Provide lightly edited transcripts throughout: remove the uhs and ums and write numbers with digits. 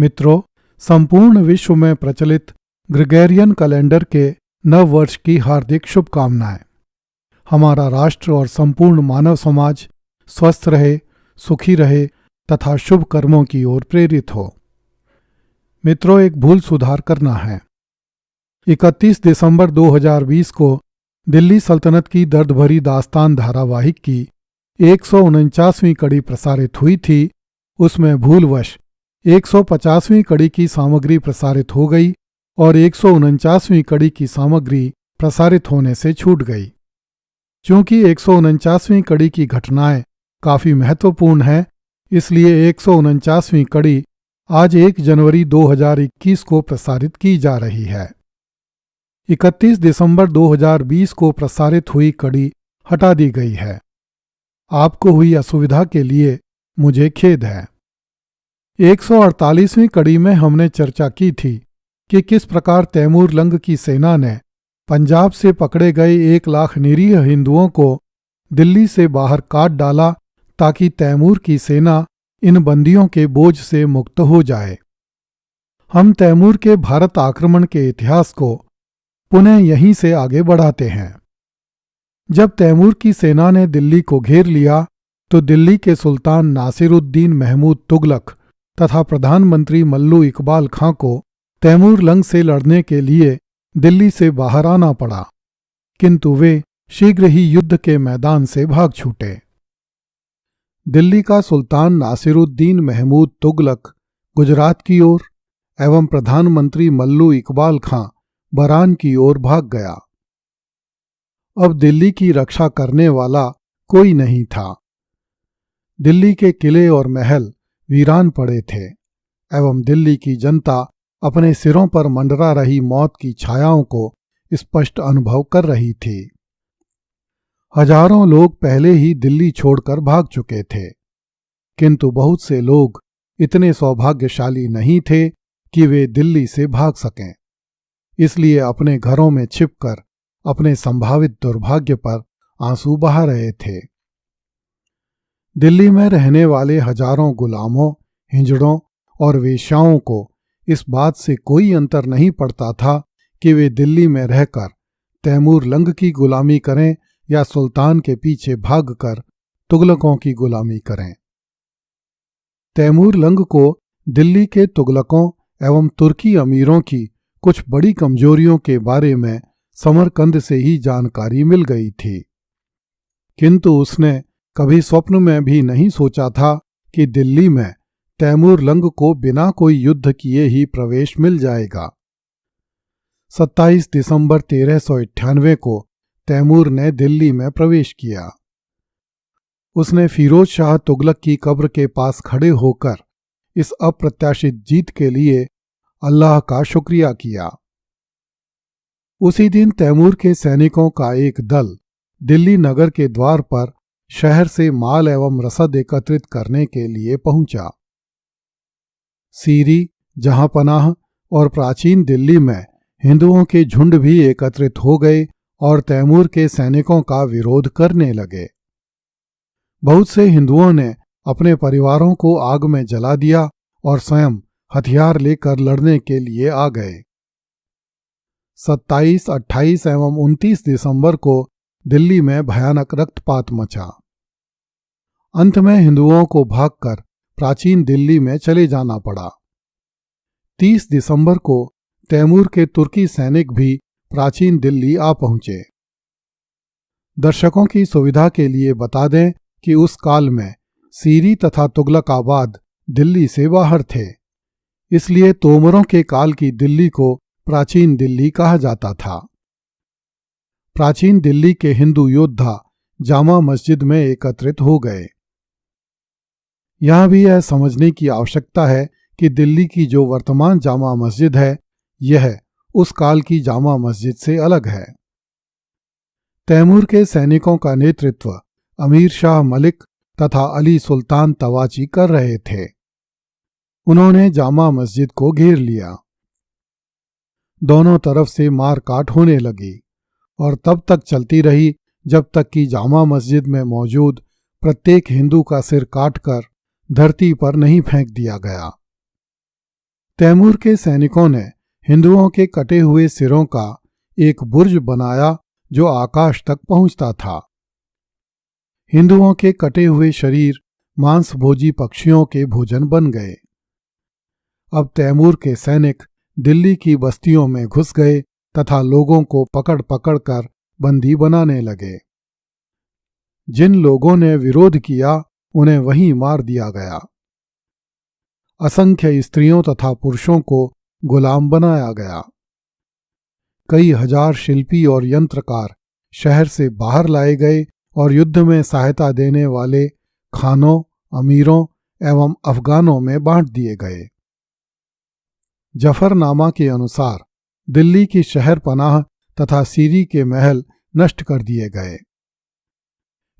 मित्रों, संपूर्ण विश्व में प्रचलित ग्रेगोरियन कैलेंडर के नव वर्ष की हार्दिक शुभकामनाएं। हमारा राष्ट्र और संपूर्ण मानव समाज स्वस्थ रहे, सुखी रहे तथा शुभ कर्मों की ओर प्रेरित हो। मित्रों, एक भूल सुधार करना है। 31 दिसंबर 2020 को दिल्ली सल्तनत की दर्द भरी दास्तान धारावाहिक की 149वीं कड़ी प्रसारित हुई थी। उसमें भूलवश 150वीं कड़ी की सामग्री प्रसारित हो गई और 149वीं कड़ी की सामग्री प्रसारित होने से छूट गई। चूंकि 149वीं कड़ी की घटनाएं काफी महत्वपूर्ण हैं, इसलिए 149वीं कड़ी आज 1 जनवरी 2021 को प्रसारित की जा रही है। 31 दिसंबर 2020 को प्रसारित हुई कड़ी हटा दी गई है। आपको हुई असुविधा के लिए मुझे खेद है। 148वीं कड़ी में हमने चर्चा की थी कि किस प्रकार तैमूर लंग की सेना ने पंजाब से पकड़े गए 1 लाख निरीह हिंदुओं को दिल्ली से बाहर काट डाला ताकि तैमूर की सेना इन बंदियों के बोझ से मुक्त हो जाए। हम तैमूर के भारत आक्रमण के इतिहास को पुनः यहीं से आगे बढ़ाते हैं। जब तैमूर की सेना ने दिल्ली को घेर लिया तो दिल्ली के सुल्तान नासिरुद्दीन महमूद तुगलक तथा प्रधानमंत्री मल्लू इकबाल खां को तैमूर लंग से लड़ने के लिए दिल्ली से बाहर आना पड़ा, किंतु वे शीघ्र ही युद्ध के मैदान से भाग छूटे। दिल्ली का सुल्तान नासिरुद्दीन महमूद तुगलक गुजरात की ओर एवं प्रधानमंत्री मल्लू इकबाल खां बरान की ओर भाग गया। अब दिल्ली की रक्षा करने वाला कोई नहीं था। दिल्ली के किले और महल वीरान पड़े थे एवं दिल्ली की जनता अपने सिरों पर मंडरा रही मौत की छायाओं को स्पष्ट अनुभव कर रही थी। हजारों लोग पहले ही दिल्ली छोड़कर भाग चुके थे, किंतु बहुत से लोग इतने सौभाग्यशाली नहीं थे कि वे दिल्ली से भाग सकें। इसलिए अपने घरों में छिपकर अपने संभावित दुर्भाग्य पर आंसू बहा रहे थे। दिल्ली में रहने वाले हजारों गुलामों, हिजड़ों और वेश्याओं को इस बात से कोई अंतर नहीं पड़ता था कि वे दिल्ली में रहकर तैमूर लंग की गुलामी करें या सुल्तान के पीछे भागकर तुगलकों की गुलामी करें। तैमूर लंग को दिल्ली के तुगलकों एवं तुर्की अमीरों की कुछ बड़ी कमजोरियों के बारे में समरकंद से ही जानकारी मिल गई थी, किंतु उसने कभी स्वप्न में भी नहीं सोचा था कि दिल्ली में तैमूर लंग को बिना कोई युद्ध किए ही प्रवेश मिल जाएगा। 27 दिसंबर 1398 को तैमूर ने दिल्ली में प्रवेश किया। उसने फिरोज शाह तुगलक की कब्र के पास खड़े होकर इस अप्रत्याशित जीत के लिए अल्लाह का शुक्रिया किया। उसी दिन तैमूर के सैनिकों का एक दल दिल्ली नगर के द्वार पर शहर से माल एवं रसद एकत्रित करने के लिए पहुंचा। सीरी, जहांपनाह और प्राचीन दिल्ली में हिंदुओं के झुंड भी एकत्रित हो गए और तैमूर के सैनिकों का विरोध करने लगे। बहुत से हिंदुओं ने अपने परिवारों को आग में जला दिया और स्वयं हथियार लेकर लड़ने के लिए आ गए। 27, 28 एवं 29 दिसंबर को दिल्ली में भयानक रक्तपात मचा। अंत में हिंदुओं को भागकर प्राचीन दिल्ली में चले जाना पड़ा। 30 दिसंबर को तैमूर के तुर्की सैनिक भी प्राचीन दिल्ली आ पहुंचे। दर्शकों की सुविधा के लिए बता दें कि उस काल में सीरी तथा तुगलकाबाद दिल्ली से बाहर थे, इसलिए तोमरों के काल की दिल्ली को प्राचीन दिल्ली कहा जाता था। प्राचीन दिल्ली के हिंदू योद्धा जामा मस्जिद में एकत्रित हो गए। यहां भी यह समझने की आवश्यकता है कि दिल्ली की जो वर्तमान जामा मस्जिद है, यह उस काल की जामा मस्जिद से अलग है। तैमूर के सैनिकों का नेतृत्व अमीर शाह मलिक तथा अली सुल्तान तवाची कर रहे थे। उन्होंने जामा मस्जिद को घेर लिया। दोनों तरफ से मारकाट होने लगी और तब तक चलती रही जब तक कि जामा मस्जिद में मौजूद प्रत्येक हिंदू का सिर काटकर धरती पर नहीं फेंक दिया गया। तैमूर के सैनिकों ने हिंदुओं के कटे हुए सिरों का एक बुर्ज बनाया जो आकाश तक पहुंचता था। हिंदुओं के कटे हुए शरीर मांसभोजी पक्षियों के भोजन बन गए। अब तैमूर के सैनिक दिल्ली की बस्तियों में घुस गए तथा लोगों को पकड़ पकड़ कर बंदी बनाने लगे। जिन लोगों ने विरोध किया उन्हें वहीं मार दिया गया। असंख्य स्त्रियों तथा पुरुषों को गुलाम बनाया गया। कई हजार शिल्पी और यंत्रकार शहर से बाहर लाए गए और युद्ध में सहायता देने वाले खानों, अमीरों एवं अफगानों में बांट दिए गए। जफरनामा के अनुसार दिल्ली की शहर पनाह तथा सीरी के महल नष्ट कर दिए गए।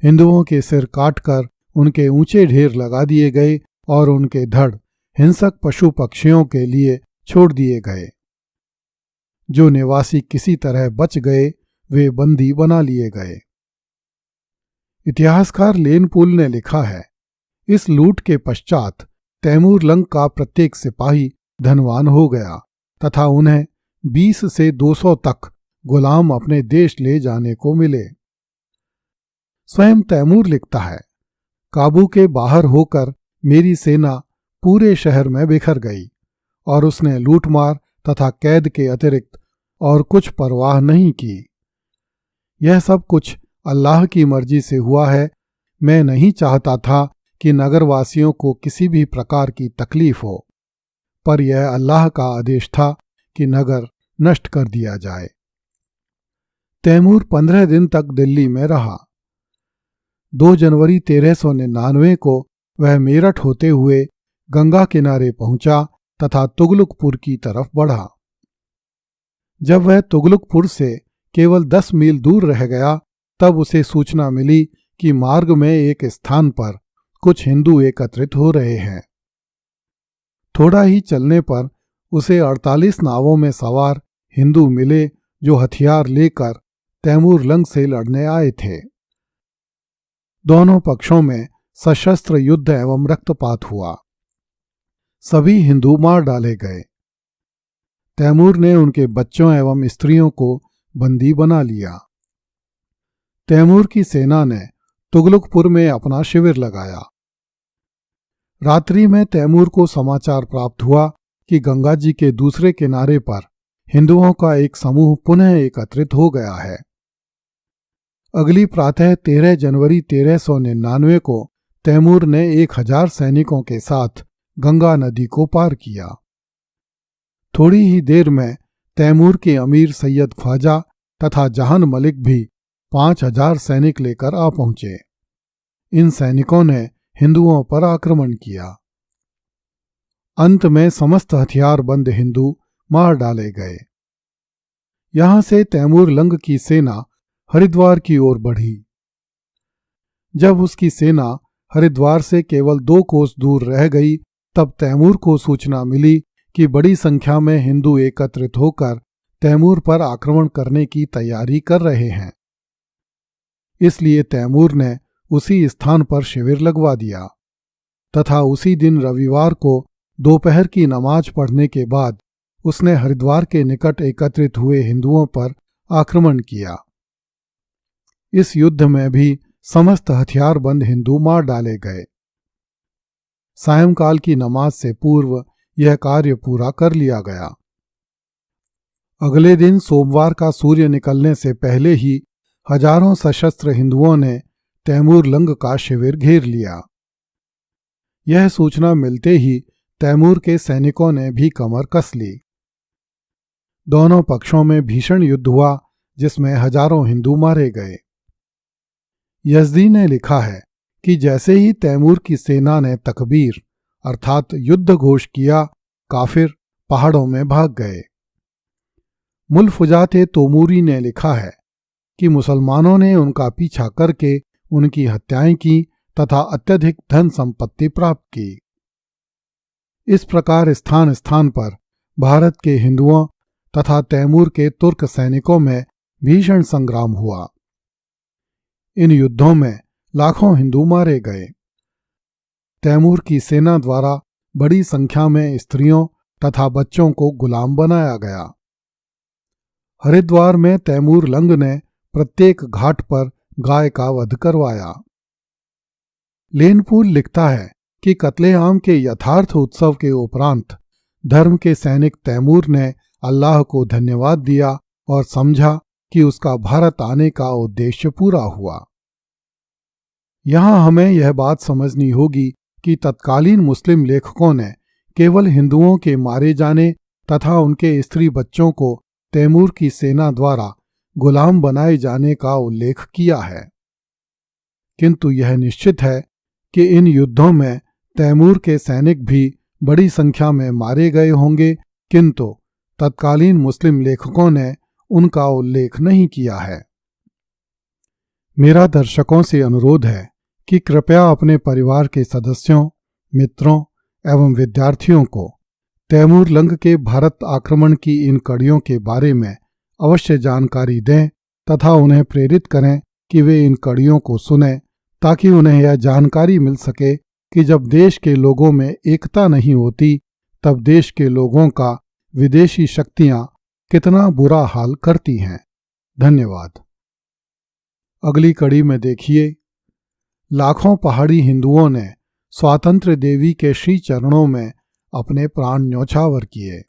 हिंदुओं के सिर काटकर उनके ऊंचे ढेर लगा दिए गए और उनके धड़ हिंसक पशु पक्षियों के लिए छोड़ दिए गए। जो निवासी किसी तरह बच गए वे बंदी बना लिए गए। इतिहासकार लेनपूल ने लिखा है, इस लूट के पश्चात तैमूर लंग का प्रत्येक सिपाही धनवान हो गया तथा उन्हें 20 से 200 तक गुलाम अपने देश ले जाने को मिले। स्वयं तैमूर लिखता है, काबू के बाहर होकर मेरी सेना पूरे शहर में बिखर गई और उसने लूटमार तथा कैद के अतिरिक्त और कुछ परवाह नहीं की। यह सब कुछ अल्लाह की मर्जी से हुआ है। मैं नहीं चाहता था कि नगरवासियों को किसी भी प्रकार की तकलीफ हो, पर यह अल्लाह का आदेश था कि नगर नष्ट कर दिया जाए। तैमूर 15 दिन तक दिल्ली में रहा। 2 जनवरी 1399 को वह मेरठ होते हुए गंगा किनारे पहुंचा तथा तुगलकपुर की तरफ बढ़ा। जब वह तुगलकपुर से केवल 10 मील दूर रह गया तब उसे सूचना मिली कि मार्ग में एक स्थान पर कुछ हिंदू एकत्रित हो रहे हैं। थोड़ा ही चलने पर उसे 48 नावों में सवार हिंदू मिले जो हथियार लेकर तैमूर लंग से लड़ने आए थे। दोनों पक्षों में सशस्त्र युद्ध एवं रक्तपात हुआ। सभी हिंदू मार डाले गए। तैमूर ने उनके बच्चों एवं स्त्रियों को बंदी बना लिया। तैमूर की सेना ने तुगलकपुर में अपना शिविर लगाया। रात्रि में तैमूर को समाचार प्राप्त हुआ कि गंगा जी के दूसरे किनारे पर हिंदुओं का एक समूह पुनः एकत्रित हो गया है। अगली प्रातः 13 जनवरी 1399 को तैमूर ने 1000 सैनिकों के साथ गंगा नदी को पार किया। थोड़ी ही देर में तैमूर के अमीर सैयद ख्वाजा तथा जहान मलिक भी 5000 सैनिक लेकर आ पहुंचे। इन सैनिकों ने हिंदुओं पर आक्रमण किया। अंत में समस्त हथियारबंद हिंदू मार डाले गए। यहां से तैमूर लंग की सेना हरिद्वार की ओर बढ़ी। जब उसकी सेना हरिद्वार से केवल 2 कोस दूर रह गई तब तैमूर को सूचना मिली कि बड़ी संख्या में हिंदू एकत्रित होकर तैमूर पर आक्रमण करने की तैयारी कर रहे हैं। इसलिए तैमूर ने उसी स्थान पर शिविर लगवा दिया तथा उसी दिन रविवार को दोपहर की नमाज पढ़ने के बाद उसने हरिद्वार के निकट एकत्रित हुए हिंदुओं पर आक्रमण किया। इस युद्ध में भी समस्त हथियारबंद हिंदू मार डाले गए। सायंकाल की नमाज से पूर्व यह कार्य पूरा कर लिया गया। अगले दिन सोमवार का सूर्य निकलने से पहले ही हजारों सशस्त्र हिंदुओं ने तैमूर लंग का शिविर घेर लिया। यह सूचना मिलते ही तैमूर के सैनिकों ने भी कमर कस ली। दोनों पक्षों में भीषण युद्ध हुआ जिसमें हजारों हिंदू मारे गए। यज़दी ने लिखा है कि जैसे ही तैमूर की सेना ने तकबीर अर्थात युद्ध घोष किया, काफिर पहाड़ों में भाग गए। मुल्फुजाते तोमूरी ने लिखा है कि मुसलमानों ने उनका पीछा करके उनकी हत्याएं की तथा अत्यधिक धन संपत्ति प्राप्त की। इस प्रकार स्थान स्थान पर भारत के हिंदुओं तथा तैमूर के तुर्क सैनिकों में भीषण संग्राम हुआ। इन युद्धों में लाखों हिंदू मारे गए। तैमूर की सेना द्वारा बड़ी संख्या में स्त्रियों तथा बच्चों को गुलाम बनाया गया। हरिद्वार में तैमूर लंग ने प्रत्येक घाट पर गाय का वध करवाया। लेनपूल लिखता है कि कत्लेआम के यथार्थ उत्सव के उपरांत धर्म के सैनिक तैमूर ने अल्लाह को धन्यवाद दिया और समझा कि उसका भारत आने का उद्देश्य पूरा हुआ। यहां हमें यह बात समझनी होगी कि तत्कालीन मुस्लिम लेखकों ने केवल हिंदुओं के मारे जाने तथा उनके स्त्री बच्चों को तैमूर की सेना द्वारा गुलाम बनाए जाने का उल्लेख किया है, किंतु यह निश्चित है कि इन युद्धों में तैमूर के सैनिक भी बड़ी संख्या में मारे गए होंगे, किंतु तत्कालीन मुस्लिम लेखकों ने उनका उल्लेख नहीं किया है। मेरा दर्शकों से अनुरोध है कि कृपया अपने परिवार के सदस्यों, मित्रों एवं विद्यार्थियों को तैमूर लंग के भारत आक्रमण की इन कड़ियों के बारे में अवश्य जानकारी दें तथा उन्हें प्रेरित करें कि वे इन कड़ियों को सुनें, ताकि उन्हें यह जानकारी मिल सके कि जब देश के लोगों में एकता नहीं होती तब देश के लोगों का विदेशी शक्तियां कितना बुरा हाल करती हैं। धन्यवाद। अगली कड़ी में देखिए, लाखों पहाड़ी हिंदुओं ने स्वातंत्र्य देवी के श्री चरणों में अपने प्राण न्यौछावर किए।